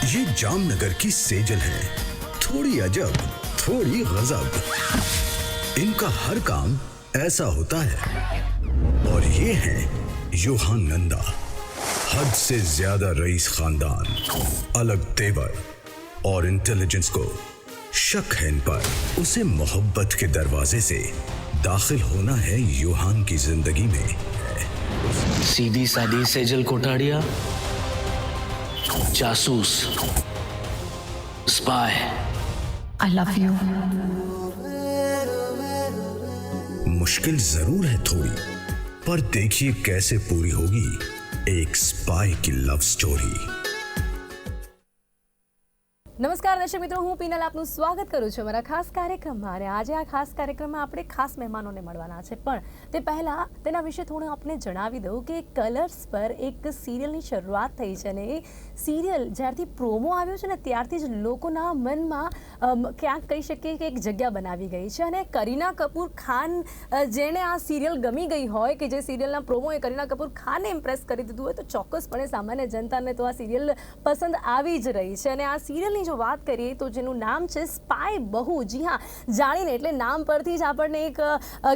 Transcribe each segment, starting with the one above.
ये जामनगर की सेजल है, थोड़ी अजब, थोड़ी गजब। इनका हर काम ऐसा होता है। और ये है यूहान नंदा, हद से ज्यादा रईस खानदान, अलग तेवर और इंटेलिजेंस को शक है इन पर। उसे मोहब्बत के दरवाजे से दाखिल होना है यूहान की जिंदगी में। सीधी सादी सेजल कोटाड़िया, जासूस, स्पाई। I love you. मुश्किल जरूर है थोड़ी, पर देखिए कैसे पूरी होगी एक स्पाई की लव स्टोरी। નમસ્કાર દર્શક મિત્રો, હું પીનલ આપનું સ્વાગત કરું છું અમારા ખાસ કાર્યક્રમમાં. અને આજે આ ખાસ કાર્યક્રમમાં આપણે ખાસ મહેમાનોને મળવાના છે, પણ તે પહેલાં તેના વિશે થોડું આપણે જણાવી દઉં કે કલર્સ પર એક સિરિયલની શરૂઆત થઈ છે. અને એ સિરિયલ જ્યારથી પ્રોમો આવ્યો છે ને ત્યારથી જ લોકોના મનમાં ક્યાંક કહી શકીએ કે એક જગ્યા બનાવી ગઈ છે. અને કરીના કપૂર ખાન જેણે આ સિરિયલ ગમી ગઈ હોય, કે જે સિરિયલના પ્રોમોએ કરીના કપૂર ખાનને ઇમ્પ્રેસ કરી દીધું હોય, તો ચોક્કસપણે સામાન્ય જનતાને તો આ સિરિયલ પસંદ આવી જ રહી છે. અને આ સિરિયલની જો વાત કરીએ તો જેનું નામ છે સ્પાય બહુ. જી હા, જાણીને એટલે નામ પરથી જ આપણને એક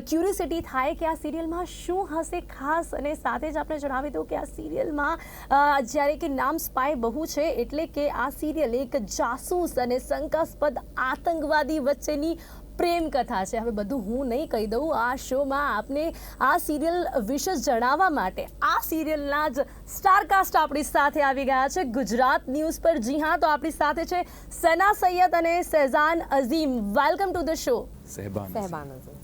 ક્યુરિયોસિટી થાય કે આ સિરિયલમાં શું હશે ખાસ. અને સાથે જ આપણે જણાવી દઉં કે આ સિરિયલમાં જ્યારે કે નામ સ્પાય બહુ છે એટલે કે આ સિરિયલ એક જાસૂસ અને શંકાસ્પદ આતંકવાદી વચ્ચેની પ્રેમ કથા છે. હવે બધું હું નહીં કહી દઉં, આ શોમાં આપને આ સિરિયલ વિશે જણાવવા માટે આ સિરિયલના જ સ્ટારકાસ્ટ આપણી સાથે આવી ગયા છે ગુજરાત ન્યૂઝ પર. જી હા, તો આપણી સાથે છે સના સૈયદ અને શહેजान अजीम. वेलकम टू द शो सहबान अजीम.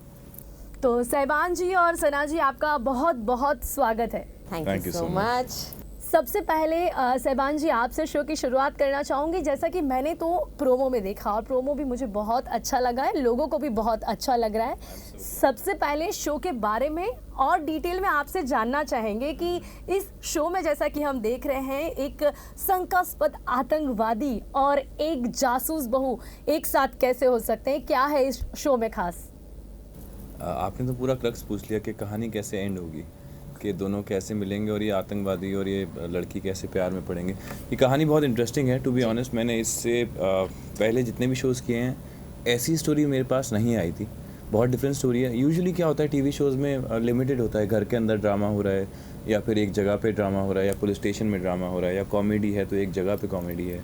तो सहबान जी और सना जी, आपका बहुत बहुत स्वागत है. Thank you so much. सबसे पहले सहबान जी, आपसे शो की शुरुआत करना चाहूँगी. जैसा कि मैंने तो प्रोमो में देखा और प्रोमो भी मुझे बहुत अच्छा लगा है, लोगों को भी बहुत अच्छा लग रहा है. सबसे पहले शो के बारे में और डिटेल में आपसे जानना चाहेंगे कि इस शो में जैसा कि हम देख रहे हैं एक शंकास्पद आतंकवादी और एक जासूस बहू एक साथ कैसे हो सकते हैं, क्या है इस शो में खास? आपने तो पूरा क्रक्स पूछ लिया कि कहानी कैसे एंड होगी, कि दोनों कैसे मिलेंगे और ये आतंकवादी और ये लड़की कैसे प्यार में पड़ेंगे. ये कहानी बहुत इंटरेस्टिंग है. टू बी ऑनेस्ट, मैंने इससे पहले जितने भी शोज़ किए हैं ऐसी स्टोरी मेरे पास नहीं आई थी. बहुत डिफरेंट स्टोरी है. यूजुअली क्या होता है टीवी शोज़ में लिमिटेड होता है, घर के अंदर ड्रामा हो रहा है या फिर एक जगह पे ड्रामा हो रहा है या पुलिस स्टेशन में ड्रामा हो रहा है या कॉमेडी है तो एक जगह पे कॉमेडी है.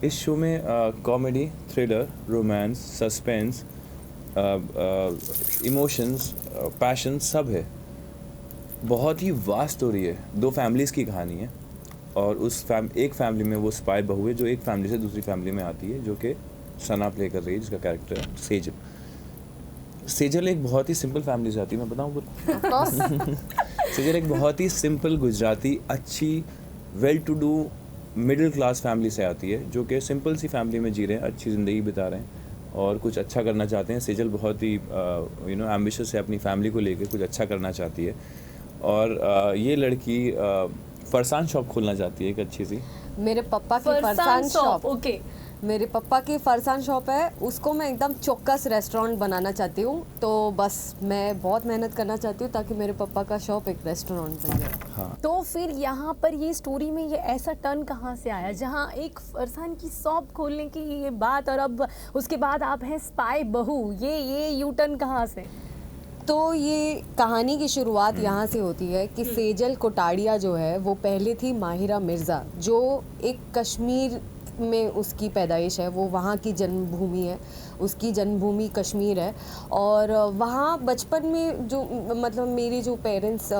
इस शो में comedy, thriller, romance, suspense, emotions, passion सब है. बहुत ही वास्ट स्टोरी है. दो फैमिलीज़ की कहानी है और एक फैमिली में वो स्पाई बहू है जो एक फैमिली से दूसरी फैमिली में आती है, जो कि सना प्ले कर रही है, जिसका कैरेक्टर है सेजल. सेजल एक बहुत ही सिंपल फैमिली से आती है. मैं बताऊँ सेजल एक बहुत ही सिंपल गुजराती, अच्छी, well to do, middle class family से आती है, जो कि सिंपल सी फैमिली में जी रहे हैं, अच्छी ज़िंदगी बिता रहे हैं और कुछ अच्छा करना चाहते हैं. सेजल बहुत ही एम्बिशियस है, अपनी फैमिली को लेकर कुछ अच्छा करना चाहती है. और ये लड़की फरसान शॉप खोलना चाहती है, एक अच्छी सी. मेरे पापा की फरसान शॉप. ओके. मेरे पापा की फरसान शॉप है, उसको मैं एकदम चौकस रेस्टोरेंट बनाना चाहती हूँ. तो बस मैं बहुत मेहनत करना चाहती हूँ ताकि मेरे पापा का शॉप एक रेस्टोरेंट बन जाए. हाँ. तो फिर यहाँ पर ये स्टोरी में ये ऐसा टर्न कहाँ से आया जहाँ एक फरसान की शॉप खोलने की ये बात, और अब उसके बाद आप हैं स्पाई बहू, ये यू टर्न कहाँ से? तो ये कहानी की शुरुआत यहाँ से होती है कि सेजल कोटाड़िया जो है वो पहले थी माहिरा मिर्ज़ा, जो एक कश्मीर में उसकी पैदाइश है. वो वहाँ की जन्मभूमि है, उसकी जन्मभूमि कश्मीर है. और वहाँ बचपन में जो मतलब मेरे जो पेरेंट्स,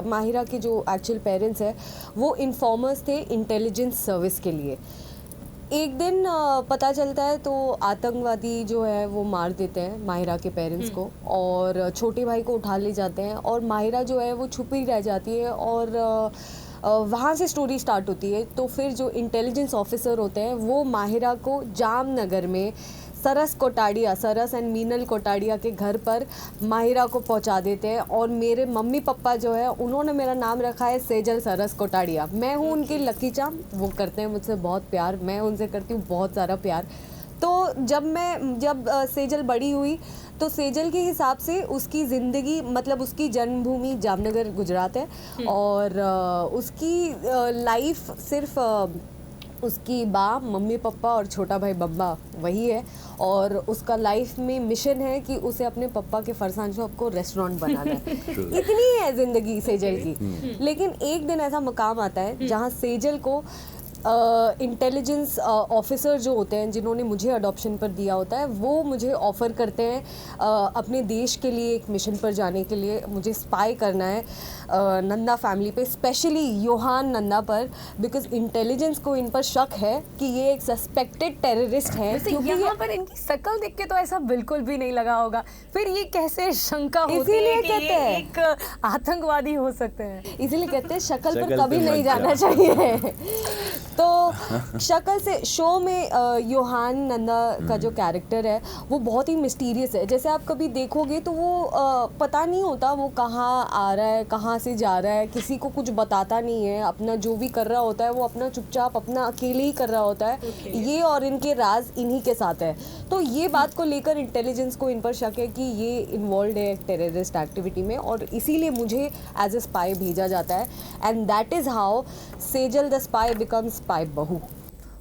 माहिरा के जो एक्चुअल पेरेंट्स हैं, वो इन्फॉर्मर्स थे इंटेलिजेंस सर्विस के लिए. एक दिन पता चलता है तो आतंकवादी जो है वो मार देते हैं माहिरा के पेरेंट्स को और छोटे भाई को उठा ले जाते हैं. और माहिरा जो है वो छुपी रह जाती है और वहाँ से स्टोरी स्टार्ट होती है. तो फिर जो इंटेलिजेंस ऑफिसर होते हैं वो माहिरा को जामनगर में सरस एंड मीनल कोटाड़िया के घर पर माहिरा को पहुंचा देते हैं. और मेरे मम्मी पापा जो है उन्होंने मेरा नाम रखा है सेजल सरस कोटाड़िया. मैं हूँ उनकी लकी चाम. वो करते हैं मुझसे बहुत प्यार, मैं उनसे करती हूँ बहुत सारा प्यार. तो जब सेजल बड़ी हुई तो सेजल के हिसाब से उसकी ज़िंदगी, मतलब उसकी जन्मभूमि जामनगर गुजरात है और उसकी लाइफ सिर्फ उसकी माँ, मम्मी पापा और छोटा भाई बब्बा वही है, और उसका लाइफ में मिशन है कि उसे अपने पापा के फरसान शॉप को रेस्टोरेंट बनाना है। इतनी है जिंदगी सेजल की। लेकिन एक दिन ऐसा मकाम आता है जहाँ सेजल को इंटेलिजेंस ऑफिसर जो होते हैं, जिन्होंने मुझे अडॉप्शन पर दिया होता है, वो मुझे ऑफ़र करते हैं अपने देश के लिए एक मिशन पर जाने के लिए। मुझे स्पाई करना है नंदा फैमिली पे, स्पेशली योहान नंदा पर, बिकॉज इंटेलिजेंस को इन पर शक है कि ये एक सस्पेक्टेड टेररिस्ट है। क्योंकि यहाँ पर इनकी शक्ल देख के तो ऐसा बिल्कुल भी नहीं लगा होगा, फिर ये कैसे शंका होती है कि कहते ये हैं एक आतंकवादी हो सकते हैं। इसीलिए कहते हैं शक्ल पर शक्ल कभी पे नहीं मत जाना जा। चाहिए। तो शक्ल से शो में योहान नंदा का जो कैरेक्टर है वो बहुत ही मिस्टीरियस है। जैसे आप कभी देखोगे तो वो पता नहीं होता वो कहाँ आ रहा है, कहाँ से जा रहा है, किसी को कुछ बताता नहीं है। अपना जो भी कर रहा होता है वो अपना चुपचाप अपना अकेले ही कर रहा होता है। ये और इनके राज इन्हीं के साथ है। तो ये बात को लेकर इंटेलिजेंस को इन पर शक है कि ये इन्वॉल्व है टेररिस्ट एक्टिविटी में, और इसीलिए मुझे एज ए स्पाई भेजा जाता है। And that is how Sejal the spy becomes spy बहू।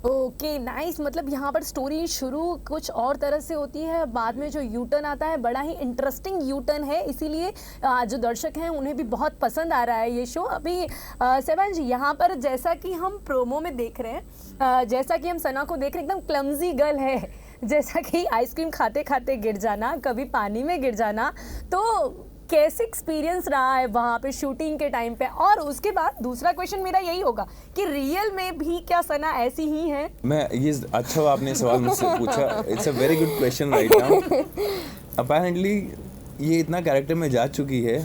Okay nice. मतलब यहाँ पर स्टोरी शुरू कुछ और तरह से होती है, बाद में जो यू टर्न आता है बड़ा ही इंटरेस्टिंग यू टर्न है, इसीलिए जो दर्शक हैं उन्हें भी बहुत पसंद आ रहा है ये शो। अभी सेवन जी, यहाँ पर जैसा कि हम प्रोमो में देख रहे हैं, जैसा कि हम सना को देख रहे हैं, एकदम क्लमजी गर्ल है, जैसा कि आइसक्रीम खाते खाते गिर जाना, कभी पानी में गिर जाना। तो कैसे एक्सपीरियंस रहा है वहाँ पे शूटिंग के टाइम पे? और उसके बाद दूसरा क्वेश्चन मेरा यही होगा कि रियल में भी क्या सना ऐसी ही है? मैं ये अच्छा हुआ आपने सवाल मुझसे पूछा। It's a very good question right now. Apparently ये इतना कैरेक्टर में जा चुकी है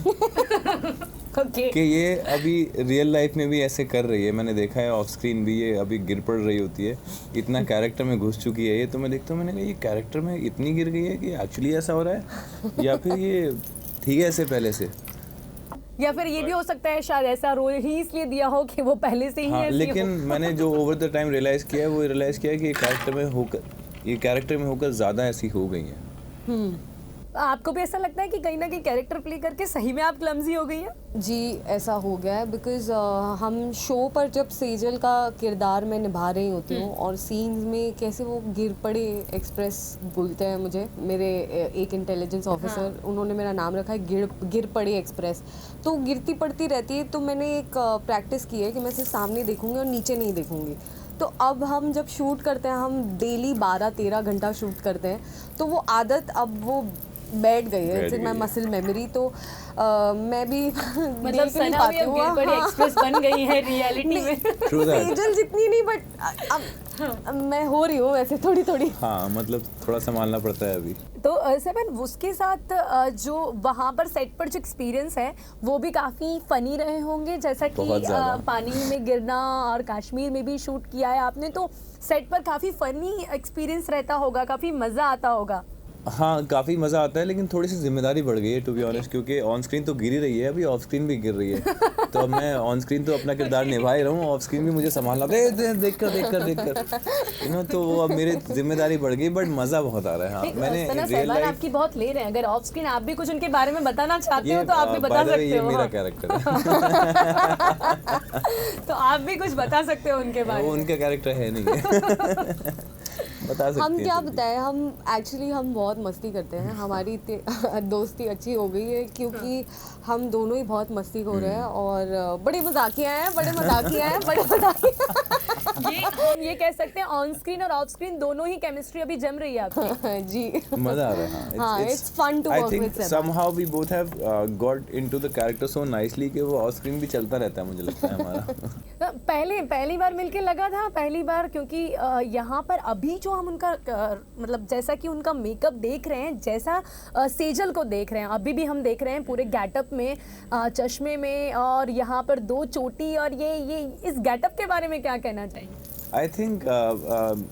ओके कि ये अभी रियल लाइफ में भी ऐसे कर रही है। मैंने देखा है ऑफ स्क्रीन भी ये अभी गिर पड़ रही होती है, इतना कैरेक्टर में घुस चुकी है ये। तो मैं देखता हूँ, मैंने कहा ये कैरेक्टर में इतनी गिर गई है कि एक्चुअली ऐसा हो रहा है, या फिर ये ठीक है ऐसे पहले से। या फिर ये भी हो सकता है शायद ऐसा रोल ही इसलिए दिया हो कि वो पहले से ही हाँ, ऐसी लेकिन हो। मैंने जो ओवर द टाइम रियलाइज़ किया है वो रियलाइज़ किया है कि ये कैरेक्टर में होकर ज़्यादा ऐसी हो गई है। आपको भी ऐसा लगता है कि कहीं ना कहीं कैरेक्टर प्ले करके सही में आप क्लमजी हो गई हैं? जी, ऐसा हो गया है बिकॉज़ हम शो पर जब सेजल का किरदार मैं निभा रही होती हूँ और सीन्स में कैसे वो गिर पड़े एक्सप्रेस बोलते हैं मुझे मेरे एक इंटेलिजेंस ऑफिसर, उन्होंने मेरा नाम रखा है गिर पड़े एक्सप्रेस। तो गिरती पड़ती रहती है, तो मैंने एक प्रैक्टिस की है कि मैं सिर्फ सामने देखूँगी और नीचे नहीं देखूँगी। तो अब हम जब शूट करते हैं, हम डेली 12-13 घंटा शूट करते हैं, तो वो आदत अब वो बैठ गई है, it's in my muscle memory. तो मैं भी मतलब देख नहीं सना भी पाती अब हूँ। गिर पड़ी हाँ। एक्सप्रेस बन गई है रियलिटी में। True that. सेजल जितनी नहीं, बट अब मैं हो रही हूँ वैसे थोड़ी थोड़ी। हाँ, मतलब थोड़ा संभालना पड़ता है अभी। तो सेवन, उसके साथ जो वहाँ पर सेट पर जो एक्सपीरियंस है वो भी काफ़ी फनी रहे होंगे, जैसा कि बहुत ज़्यादा। पानी में गिरना, और कश्मीर में भी शूट किया है आपने, तो सेट पर काफ़ी फनी एक्सपीरियंस रहता होगा, काफ़ी मज़ा आता होगा। हाँ, काफ़ी मज़ा आता है, लेकिन थोड़ी सी जिम्मेदारी बढ़ गई है टू बी ऑनेस्ट, क्योंकि ऑन स्क्रीन तो गिर ही रही है, अभी ऑफ स्क्रीन भी गिर रही है। तो अब मैं ऑन स्क्रीन तो अपना किरदार निभा ही रहा हूँ, ऑफ स्क्रीन भी मुझे संभालना देख कर तो वो अब मेरी जिम्मेदारी बढ़ गई, बट मज़ा बहुत आ रहा है। हाँ, मैंने सना रियल सहवान लाइफ आपकी बहुत ले रहे हैं, अगर ऑफ स्क्रीन आप भी कुछ उनके बारे में बताना चाहते हो तो आप भी बता सकते ये हो। मेरा हाँ। कैरेक्टर है। तो आप भी कुछ बता सकते हो उनके बारे वो में। उनका कैरेक्टर है नहीं। बता सकते हम हैं क्या फिर भी। बताएं, हम बहुत मस्ती करते हैं। हमारी दोस्ती अच्छी हो गई है क्योंकि हम दोनों ही बहुत मस्ती हो रहे हैं और बड़े मजाकिया हैं, बड़े मजाकिया। ये हम ये कह सकते हैं ऑन स्क्रीन और ऑफ स्क्रीन दोनों ही केमिस्ट्री अभी जम रही है आपकी। जी, मजा आ रहा है। हाँ, it's fun to I work think with Seba. somehow we both have got into the character so nicely कि वो ऑफ स्क्रीन भी चलता रहता है, मुझे लगता है हमारा। पहली बार मिलके लगा था, पहली बार, क्योंकि यहाँ पर अभी जो हम उनका मतलब जैसा कि उनका मेकअप देख रहे हैं, जैसा सेजल को देख रहे हैं, अभी भी हम देख रहे हैं पूरे गेटअप में, चश्मे में, और यहाँ पर 2 चोटी, और ये इस गेटअप के बारे में क्या कहना चाहिए? आई थिंक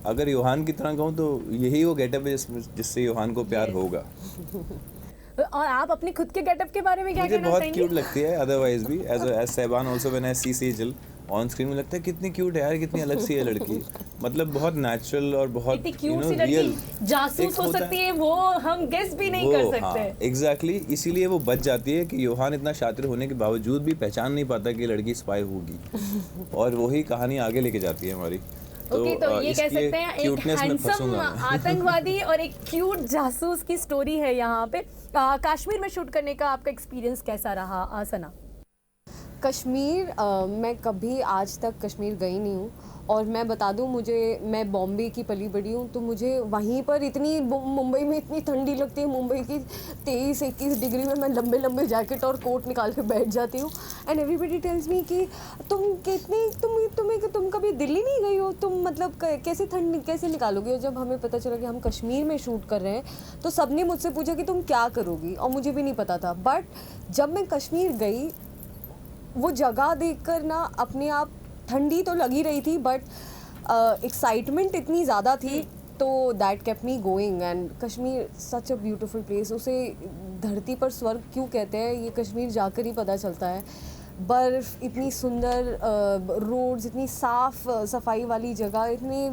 अगर योहान की तरह कहूँ तो यही वो गेटअप है जिससे योहान को प्यार होगा। और आप अपने खुद के गेटअप के बारे में क्या मुझे कहना बहुत चाहेंगे? क्यूट लगती है अदरवाइज भी, as Shehban also when I see Sejal on screen में लगता है कितनी क्यूट है यार, कितनी अलग सी है लड़की। मतलब बहुत नेचुरल और बहुत इतनी क्यूट सी लड़की जासूस हो सकती है, वो हम गेस भी नहीं कर सकते। एग्जैक्टली, इसीलिए वो बच जाती है कि योहान इतना शातिर होने के बावजूद भी पहचान नहीं पाता कि लड़की स्पाई होगी। और वही कहानी आगे लेके जाती है हमारी। ओके, तो ये कह इसलिए सकते हैं एक cuteness में हैंडसम फंसूंगा मैं। आतंकवादी और एक क्यूट जासूस की स्टोरी है यहाँ पे। कश्मीर में शूट करने का आपका एक्सपीरियंस कैसा रहा सना? कश्मीर मैं कभी आज तक कश्मीर गई नहीं हूँ, और मैं बता दूँ, मैं बॉम्बे की पली बड़ी हूँ, तो मुझे वहीं पर मुंबई में इतनी ठंडी लगती है। मुंबई की 23-21 डिग्री में मैं लंबे लंबे जैकेट और कोट निकाल के बैठ जाती हूँ, एंड एवरीबडी टेल्स मी कि तुम कभी दिल्ली नहीं गई हो, तुम मतलब कैसे ठंड कैसे निकालोगे। और जब हमें पता चला कि हम कश्मीर में शूट कर रहे हैं तो सबने मुझसे पूछा कि तुम क्या करोगी, और मुझे भी नहीं पता था। बट जब मैं कश्मीर गई, वो जगह देखकर ना अपने आप ठंडी तो लगी रही थी, बट एक्साइटमेंट इतनी ज़्यादा थी, तो that kept me going. And Kashmir such a beautiful place. उसे धरती पर स्वर्ग क्यों कहते हैं, ये कश्मीर जाकर ही पता चलता है। बर्फ़, इतनी सुंदर रोड्स, इतनी साफ़ सफाई वाली जगह, इतने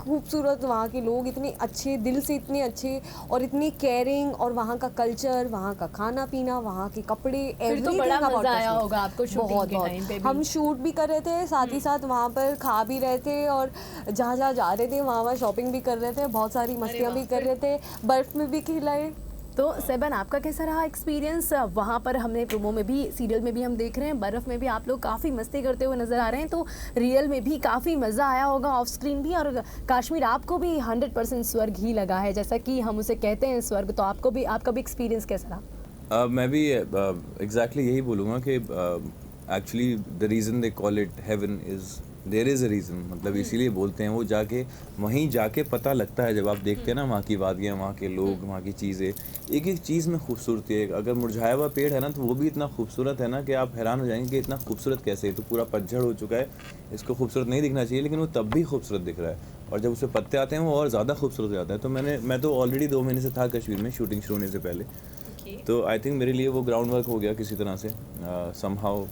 खूबसूरत वहाँ के लोग, इतने अच्छे दिल से, इतने अच्छे और इतने केयरिंग, और वहाँ का कल्चर, वहाँ का खाना पीना, वहाँ के कपड़े, फिर तो बड़ा मजा आया होगा आपको शूटिंग के टाइम पे भी। हम शूट भी कर रहे थे, साथ ही साथ वहाँ पर खा भी रहे थे, और जहाँ जहाँ जा रहे थे वहाँ शॉपिंग भी कर रहे थे, बहुत सारी मस्तियाँ भी कर रहे थे, बर्फ़ में भी खिलाए। तो सेबन, आपका कैसा रहा एक्सपीरियंस वहाँ पर? हमने प्रोमो में भी, सीरियल में भी हम देख रहे हैं, बर्फ़ में भी आप लोग काफ़ी मस्ती करते हुए नज़र आ रहे हैं, तो रियल में भी काफ़ी मज़ा आया होगा ऑफ स्क्रीन भी। और कश्मीर आपको भी 100% स्वर्ग ही लगा है, जैसा कि हम उसे कहते हैं स्वर्ग, तो आपको भी, आपका भी एक्सपीरियंस कैसा रहा? मैं भी एग्जैक्टली यही बोलूँगा कि actually the reason they call it heaven is there is a reason, मतलब इसीलिए बोलते हैं। वो जाके वहीं जाके पता लगता है, जब आप देखते हैं ना वहाँ की वादियाँ, वहाँ के लोग, वहाँ की चीज़ें, एक एक चीज़ में खूबसूरती है। अगर मुरझाया हुआ पेड़ है ना, तो वो भी इतना खूबसूरत है ना कि आप हैरान हो जाएंगे कि इतना खूबसूरत कैसे है। तो पूरा पतझड़ हो चुका है, इसको खूबसूरत नहीं दिखना चाहिए, लेकिन वो तब भी खूबसूरत दिख रहा है, और जब उसमें पत्ते आते हैं वो और ज़्यादा खूबसूरत हो जाता है। तो मैं तो ऑलरेडी 2 महीने से था कश्मीर में, शूटिंग शुरू होने से पहले। तो आई थिंक मेरे लिए वो ग्राउंड वर्क हो गया किसी तरह से, समहाउ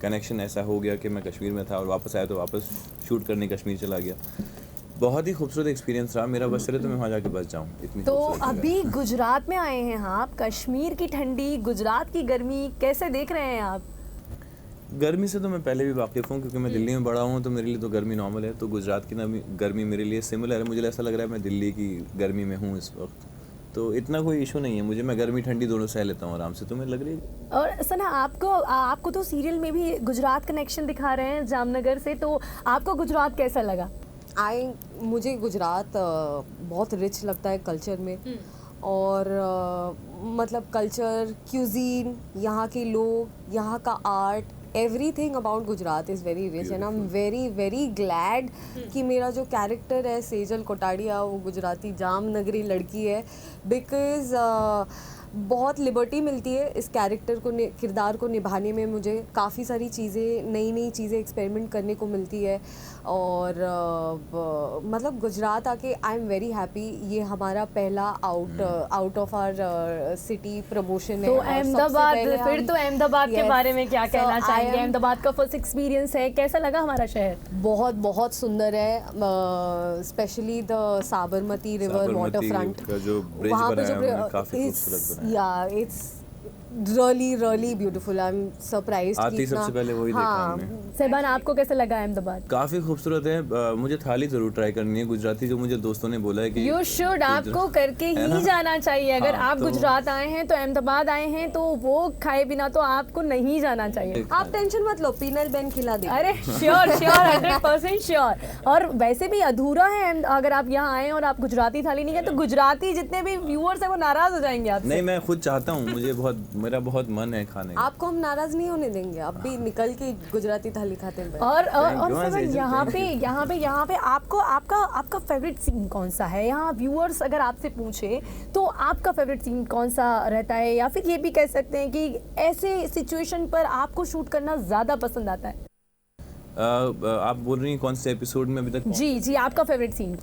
कनेक्शन ऐसा हो गया कि मैं कश्मीर में था और वापस आया तो वापस शूट करने कश्मीर चला गया। बहुत ही खूबसूरत एक्सपीरियंस रहा मेरा। बस चले तो मैं वहाँ जाके बच जाऊँ, इतनी तो खूबसूरत जगह है। अभी गुजरात में आए हैं आप, कश्मीर की ठंडी, गुजरात की गर्मी कैसे देख रहे हैं आप? गर्मी से तो मैं पहले भी वाकिफ़ हूँ, क्योंकि मैं दिल्ली में बड़ा हूँ, तो मेरे लिए तो गर्मी नॉर्मल है। तो गुजरात की गर्मी मेरे लिए सिमिलर है। मुझे ऐसा लग रहा है मैं दिल्ली की गर्मी में हूँ इस वक्त, तो इतना कोई इशू नहीं है मुझे। मैं गर्मी ठंडी दोनों सह लेता हूँ आराम से। तुम्हें लग रही है? और सना, आपको तो सीरियल में भी गुजरात कनेक्शन दिखा रहे हैं जामनगर से, तो आपको गुजरात कैसा लगा? मुझे गुजरात बहुत रिच लगता है कल्चर में, और मतलब कल्चर, क्यूजीन, यहाँ के लोग, यहाँ का art, everything about Gujarat is very rich, and I'm very glad कि मेरा जो कैरेक्टर है सेजल कोटाड़िया, वो गुजराती जामनगरी लड़की है, बिकॉज बहुत लिबर्टी मिलती है इस कैरेक्टर को, किरदार को निभाने में। मुझे काफ़ी सारी चीज़ें, नई चीज़ें एक्सपेरिमेंट करने को मिलती है, और मतलब गुजरात आके आई एम वेरी हैप्पी। ये हमारा पहला out of our city promotion है। तो और सबसे अहमदाबाद, पहले फिर तो अहमदाबाद के Yes. बारे में क्या So कहना I चाहेंगे? am- अहमदाबाद का फर्स्ट एक्सपीरियंस है, कैसा लगा हमारा शहर? बहुत सुंदर है, specially the Sabarmati river Sabarmati water front का जो ब्रिज बनाया है उन्होंने, काफी खूबसूरत बनाया। या it's really beautiful. I am surprised आती सबसे पहले वही देखा हमने। सेबान, आपको कैसा लगा अहमदाबाद? काफ़ी खूबसूरत है। मुझे थाली ज़रूर ट्राई करनी है गुजराती, जो मुझे दोस्तों ने बोला है कि यू शुड, आपको करके है ही ना? जाना चाहिए। अगर हाँ, आप तो- गुजरात आए हैं, तो अहमदाबाद आए हैं, तो वो खाए बिना तो आपको नहीं जाना चाहिए। आप टेंशन मत लो, पीनल बैन खिला दे। अरे श्योर 100% श्योर। और वैसे भी अधूरा है अगर आप यहाँ आए और आप गुजराती थाली नहीं खाए, तो गुजराती जितने भी व्यूअर्स हैं वो नाराज हो जाएंगे आपसे। नहीं, मैं खुद चाहता हूँ, मेरा बहुत मन है खाने का। आपको हम नाराज नहीं होने देंगे, अब भी निकल के गुजराती थाली खाते हैं। और Thank you, सेवन, Sejal, यहाँ पे आपका फेवरेट सीन कौन सा है? यहाँ व्यूअर्स अगर आपसे पूछे तो आपका फेवरेट सीन कौन सा रहता है, या फिर ये भी कह सकते हैं कि ऐसे सिचुएशन पर आपको शूट करना ज्यादा पसंद आता है? आप बोल रही हैं कौन से एपिसोड में अभी तक? जी, आपका फेवरेट सीन?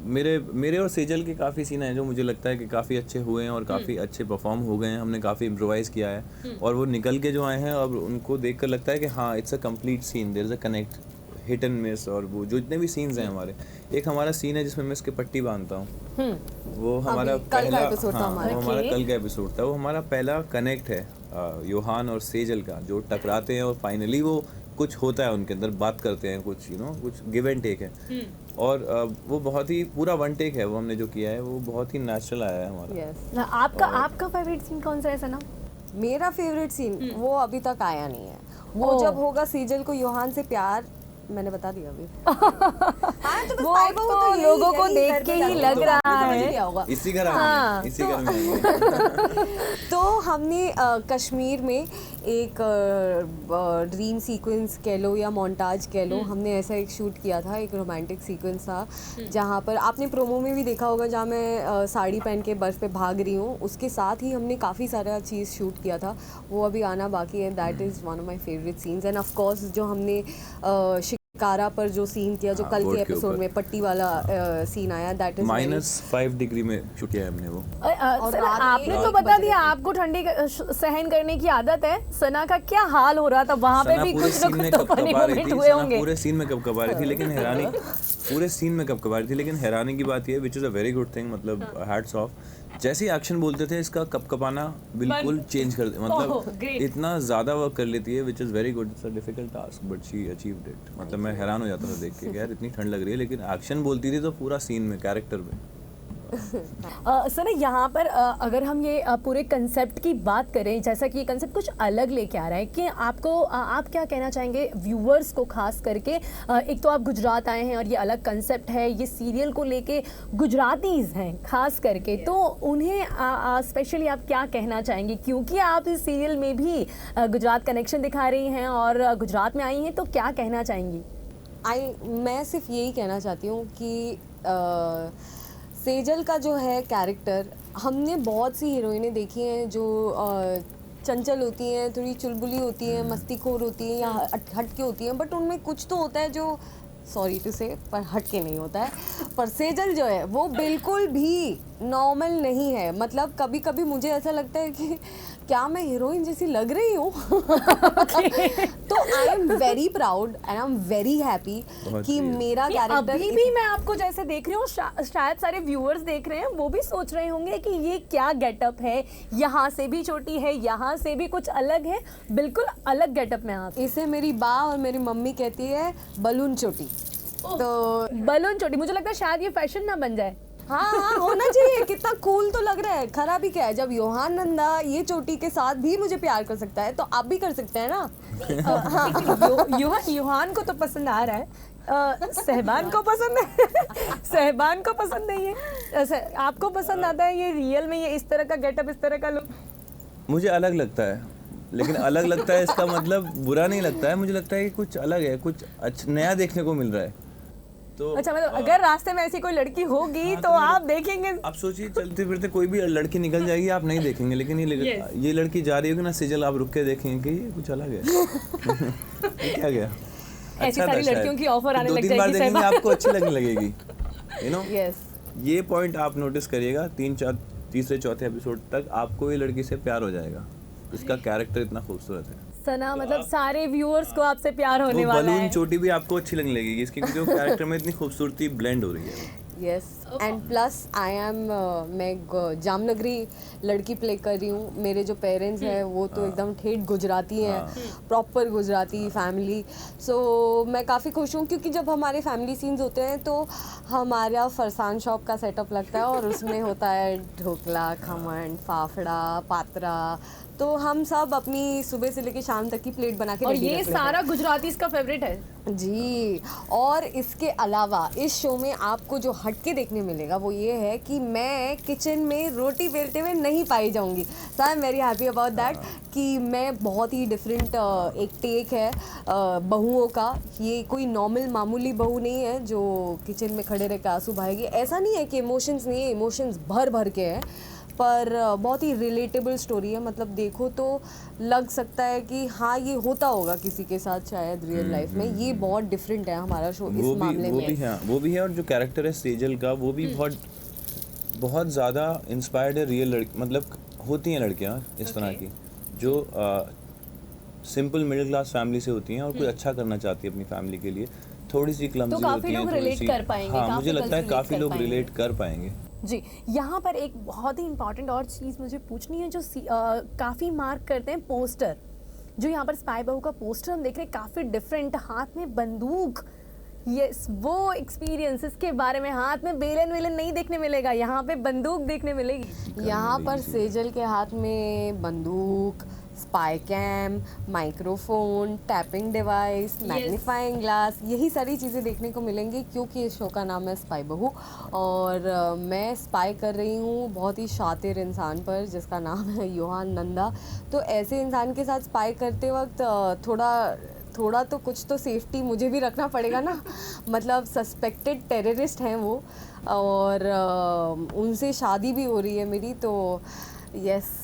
मेरे और सेजल के काफ़ी सीन हैं जो मुझे लगता है कि काफ़ी अच्छे हुए हैं और काफ़ी अच्छे परफॉर्म हो गए हैं। हमने काफ़ी इम्प्रोवाइज़ किया है, और वो निकल के जो आए हैं, अब उनको देख कर लगता है कि हाँ, it's a complete scene, there is a connect, hit and miss. और वो जो जितने भी सीन्स हैं हमारे, एक हमारा सीन है जिसमें मैं इसके पट्टी बांधता हूँ, वो हमारा कल का episode था हमारा। वो हमारा Okay. कल का एपिसोड था। वो हमारा पहला कनेक्ट है योहान और सेजल का, जो टकराते हैं और फाइनली वो कुछ होता है उनके अंदर, बात करते हैं कुछ, कुछ गिव एंड टेक है। और वो बहुत ही पूरा वन टेक है, वो हमने जो किया है वो बहुत ही नेचुरल आया है हमारा। यस। आपका फेवरेट सीन कौन सा है सना? मेरा फेवरेट सीन वो अभी तक आया नहीं है। वो जब होगा सेजल को योहान से प्यार, मैंने बता दिया अभी। हाँ, तो बस वो भाई बहू तो यही- लोगों को यही देख घर के पे ही जाओगे, लग तो रहा समझ है। गया होगा। इसी घर हाँ, आएंगे, इसी घर में आएंगे। तो हमने कश्मीर में एक ड्रीम सीक्वेंस कह लो या मोन्टाज कह लो, हमने ऐसा एक शूट किया था, एक रोमांटिक सीक्वेंस था जहाँ पर आपने प्रोमो में भी देखा होगा, जहाँ मैं साड़ी पहन के बर्फ पे भाग रही हूँ, उसके साथ ही हमने काफ़ी सारा चीज़ शूट किया था, वो अभी आना बाकी है। That is one of my favourite scenes. End of course जो हमने शिकारा पर जो सीन किया, जो हाँ, कल बोट के के एपिसोड ऊपर। में पट्टी वाला सीन आया, दैट इज़ -5 डिग्री में शूट किया है हमने वो। और सना, रात आपने के तो 1 बता बज दिया रहे थे। आपको ठंडी सहन करने की आदत है। सना का क्या हाल हो रहा था वहां पे सना भी? पूरे कुछ ना सीन में कुछ तो फनी कपकपा रही मोमेंट थी, हुए सना होंगे। पूरे सीन में कपकपा रही थी, लेकिन हैरानी पूरे सीन में कपकपा रही थी, लेकिन हैरानी की बात ये, which is a very good thing, मतलब हैट्स ऑफ। जैसे ही एक्शन बोलते थे इसका कपकपाना बिल्कुल चेंज कर, मतलब great. इतना ज़्यादा वर्क कर लेती है, which is very good. It's a difficult task but she achieved it. मतलब मैं हैरान हो जाता था देख के, यार इतनी ठंड लग रही है, लेकिन एक्शन बोलती थी तो पूरा सीन में, कैरेक्टर में। सर यहाँ पर अगर हम ये पूरे कंसेप्ट की बात करें, जैसा कि ये कंसेप्ट कुछ अलग लेके आ रहा है, कि आपको आप क्या कहना चाहेंगे व्यूअर्स को, खास करके एक तो आप गुजरात आए हैं और ये अलग कंसेप्ट है, ये सीरियल को लेके गुजरातीज हैं खास करके, तो उन्हें स्पेशली आप क्या कहना चाहेंगे, क्योंकि आप इस सीरियल में भी गुजरात कनेक्शन दिखा रही हैं और गुजरात में आई हैं, तो क्या कहना चाहेंगी? मैं सिर्फ यही कहना चाहती हूँ कि सेजल का जो है कैरेक्टर, हमने बहुत सी हीरोइनें देखी हैं जो चंचल होती हैं, थोड़ी चुलबुली होती हैं, मस्तीखोर होती हैं या हटके होती हैं, बट उनमें कुछ तो होता है जो, सॉरी टू से, पर हटके नहीं होता है। पर सेजल जो है वो बिल्कुल भी नॉर्मल नहीं है। मतलब कभी कभी मुझे ऐसा लगता है कि क्या मैं हीरोइन जैसी लग रही हूँ? तो आई am very proud and I am very happy कि मेरा कैरेक्टर अभी भी मैं आपको जैसे देख रही हूँ, शायद सारे व्यूअर्स देख रहे हैं, वो भी सोच रहे होंगे कि ये क्या गेटअप है, यहाँ से भी छोटी है, यहाँ से भी कुछ अलग है, बिल्कुल अलग गेटअप में आप। इसे मेरी बा और मेरी मम्मी कहती है बलून चोटी। तो बलून चोटी, मुझे लगता है शायद ये फैशन ना बन जाए। हाँ होना चाहिए, कितना कूल तो लग रहा है। खराबी क्या है, जब योहान नंदा ये चोटी के साथ भी मुझे प्यार कर सकता है तो आप भी कर सकते हैं ना। युहान को तो पसंद आ रहा है, सहबान को पसंद है? सहबान को पसंद नहीं है, आपको पसंद आता है ये रियल में, ये इस तरह का गेटअप, इस तरह का लुक? मुझे अलग लगता है, लेकिन अलग लगता है इसका मतलब बुरा नहीं लगता है, मुझे लगता है कि कुछ अलग है, कुछ नया देखने को मिल रहा है। तो अच्छा, मतलब अगर रास्ते में ऐसी कोई लड़की होगी तो आप देखेंगे? आप सोचिए, चलते फिरते कोई भी लड़की निकल जाएगी, आप नहीं देखेंगे, लेकिन ये लड़की जा रही होगी ना सेजल, आप रुक के देखेंगे कि ये कुछ अलग है। ये क्या गया? ऐसी सारी लड़कियों की ऑफर आने लग दो तीन बार जाएगी, देखेंगे सहबान। आपको अच्छी लगने लगेगी, यस। ये पॉइंट आप नोटिस करिएगा, तीसरे चौथे एपिसोड तक आपको ये लड़की से प्यार हो जाएगा। इसका कैरेक्टर इतना खूबसूरत है। सना, मतलब सारे व्यूअर्स को आपसे प्यार होने वो वाला बलून है। चोटी भी आपको अच्छी लगने लगेगी इसकी, क्योंकि वो कैरेक्टर में इतनी खूबसूरती ब्लेंड हो रही है। Yes, and plus I am, मैं जामनगरी लड़की प्ले कर रही हूँ। मेरे जो पेरेंट्स हैं वो तो एकदम ठेठ गुजराती हैं, प्रॉपर गुजराती फैमिली। सो मैं काफ़ी खुश हूँ क्योंकि जब हमारे फैमिली सीन्स होते हैं तो हमारा फरसान शॉप का सेटअप लगता है और उसमें होता है ढोकला, खमन, फाफड़ा, पात्रा। तो हम सब अपनी सुबह से लेकर शाम तक की प्लेट बना के और ready ये रख लेते हैं। सारा गुजराती का फेवरेट है जी। और इसके अलावा इस शो में आपको जो हटके देखने मिलेगा वो ये है कि मैं किचन में रोटी बेलते हुए नहीं पाई जाऊंगी। So I am very happy about that कि मैं बहुत ही डिफरेंट एक टेक है बहुओं का। ये कोई नॉर्मल मामूली बहू नहीं है जो किचन में खड़े रह के आंसू बहाएगी। ऐसा नहीं है कि इमोशंस नहीं है, इमोशंस भर भर के हैं, पर बहुत ही रिलेटेबल स्टोरी है। मतलब देखो तो लग सकता है कि हाँ ये होता होगा किसी के साथ शायद रियल लाइफ में। ये बहुत डिफरेंट है हमारा शो इस मामले में। वो भी है और जो कैरेक्टर है सेजल का वो भी बहुत ज़्यादा इंस्पायर्ड है रियल लड़की। मतलब होती हैं लड़कियाँ इस तरह की जो सिंपल मिडिल क्लास फैमिली से होती हैं और कोई अच्छा करना चाहती है अपनी फैमिली के लिए, थोड़ी सी क्लमजी तो काफी होती हैं, लोग थोड़ी relate सी, कर पाएंगे, हाँ काफी मुझे लगता है relate काफ़ी कर लोग पाएंगे। रिलेट कर पाएंगे। जी। यहाँ पर एक बहुत ही इम्पॉर्टेंट और चीज़ मुझे पूछनी है जो काफ़ी मार्क करते हैं पोस्टर, जो यहाँ पर स्पाई बहू का पोस्टर हम देख रहे हैं काफ़ी डिफरेंट, हाथ में बंदूक, यस वो एक्सपीरियंस, इसके बारे में हाथ में बेलन वेलन नहीं देखने मिलेगा, यहाँ पे बंदूक देखने मिलेगी। यहाँ पर सेजल के हाथ में बंदूक, spy cam, microphone, tapping device, magnifying glass, यही सारी चीज़ें देखने को मिलेंगी क्योंकि इस शो का नाम है स्पाई बहू। और मैं स्पाई कर रही हूँ बहुत ही शातिर इंसान पर जिसका नाम है योहान नंदा। तो ऐसे इंसान के साथ स्पाई करते वक्त थोड़ा तो कुछ तो सेफ्टी मुझे भी रखना पड़ेगा ना। मतलब सस्पेक्टेड टेररिस्ट हैं वो, और उनसे शादी भी हो रही है मेरी, तो यस,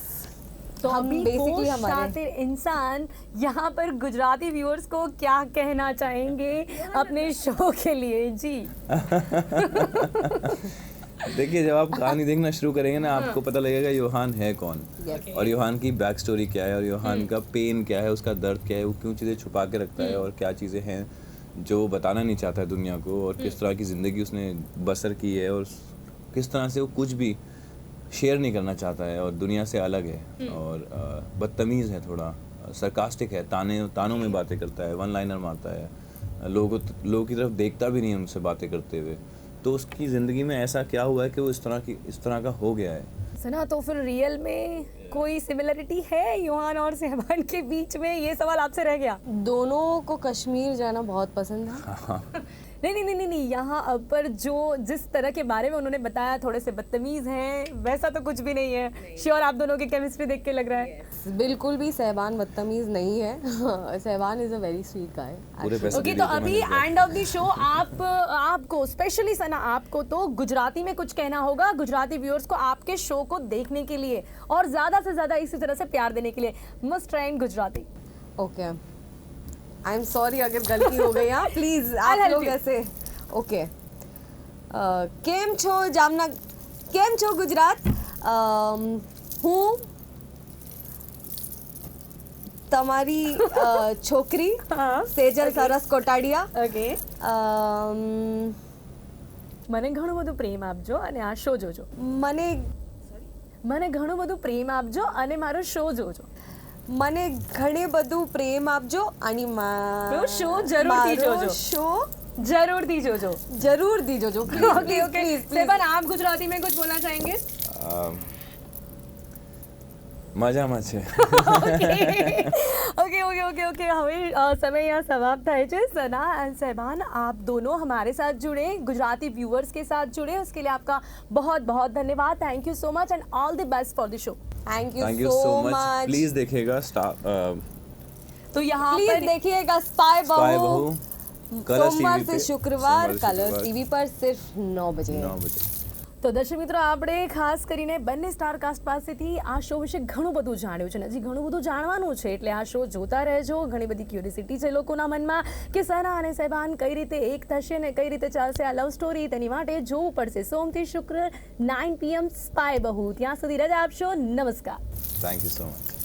तो हम अभी बेसिकली वो हमारे शातिर इंसान यहाँ पर गुजराती व्यूअर्स को क्या कहना चाहेंगे अपने शो के लिए जी? देखिए, जब आप कहानी देखना शुरू करेंगे ना, आपको पता लगेगा योहान है कौन, और योहान की बैक स्टोरी क्या है, और योहान का पेन क्या है, उसका दर्द क्या है, वो क्यों चीज़ें छुपा के रखता है, और क्या चीज़ें हैं जो वो बताना नहीं चाहता है दुनिया को, और किस तरह की ज़िंदगी उसने बसर की है, और किस तरह से वो कुछ भी शेयर नहीं करना चाहता है और दुनिया से अलग है, और बदतमीज़ है, थोड़ा सरकास्टिक है, तानों में बातें करता है, वन लाइनर मारता है, लोगों की तरफ देखता भी नहीं है उनसे बातें करते हुए। तो उसकी ज़िंदगी में ऐसा क्या हुआ है कि वो इस तरह का हो गया है। सुना, तो फिर रियल में कोई सिमिलरिटी है योहान और सहबान के बीच में? ये सवाल आपसे रह गया। दोनों को कश्मीर जाना बहुत पसंद है। नहीं, यहाँ पर जो जिस तरह के बारे में उन्होंने बताया, थोड़े से बदतमीज हैं, वैसा तो कुछ भी नहीं है। श्योर आप दोनों की केमिस्ट्री देख के लग रहा है। बिल्कुल भी सहबान बदतमीज नहीं है। Shehban is a very sweet guy. पूरे पैसे ओके, दे तो दिए थे अभी मैंने। एंड ऑफ द शो आपको स्पेशली सना, आपको तो गुजराती में कुछ कहना होगा गुजराती व्यूअर्स को आपके शो को देखने के लिए और ज्यादा से ज्यादा इसी तरह से प्यार देने के लिए। Must try in Gujarati. Okay, I am sorry अगर गलती हो गई। हाँ प्लीज आप help लोग you. ऐसे ओके। केम छो जामनगर, केम छो गुजरात, હું તમારી છોકરી સેજલ સરસ કોટાડિયા। ઓકે, મને ઘણું બધું પ્રેમ આપજો અને આ શો જોજો। મને ઘણું બધું પ્રેમ આપજો અને મારો શો જોજો। મને ઘણે બધું પ્રેમ આપજો અને તો શો જરૂરથી જોજો। શો जरूर दी जोजो। जरूर दी जोजो। ओके ओके, सेबन आप गुजराती में कुछ बोलना चाहेंगे? મજામાં છે। ओके ओके ओके ओके, હવે समय यहाँ समाप्त થાય છે। सना एंड सहबान, आप दोनों हमारे साथ जुड़े, गुजराती व्यूअर्स के साथ जुड़े, उसके लिए आपका बहुत बहुत धन्यवाद। Thank you so much and all the best for the show. Thank thank you you so so much. Much. Please देखिएगा तो यहाँ प्लीज पर देखिएगा स्पाई स्पाई बहू बहू कलर्स सोमवार टीवी से पे, शुक्रवार सोमवार से कलर्स शुक्रवार, टीवी पर सिर्फ 9 बजे। 9 बजे। તો દર્શક મિત્રો, આપણે ખાસ કરીને બંને સ્ટાર કાસ્ટ પાસેથી આ શો વિશે ઘણું બધું જાણ્યું છે, હજી ઘણું બધું જાણવાનું છે, એટલે આ શો જોતા રહેજો। ઘણી બધી ક્યુરિયોસિટી છે લોકોના મનમાં કે સના અને સહેબાન કઈ રીતે એક થશે ને કઈ રીતે ચાલશે આ લવ સ્ટોરી, તેની માટે જોવું પડશે। સોમથી શુક્ર 9 PM સ્પાઈ બહુ। ત્યાં સુધી રજા આપશો। નમસ્કાર। Thank you so much.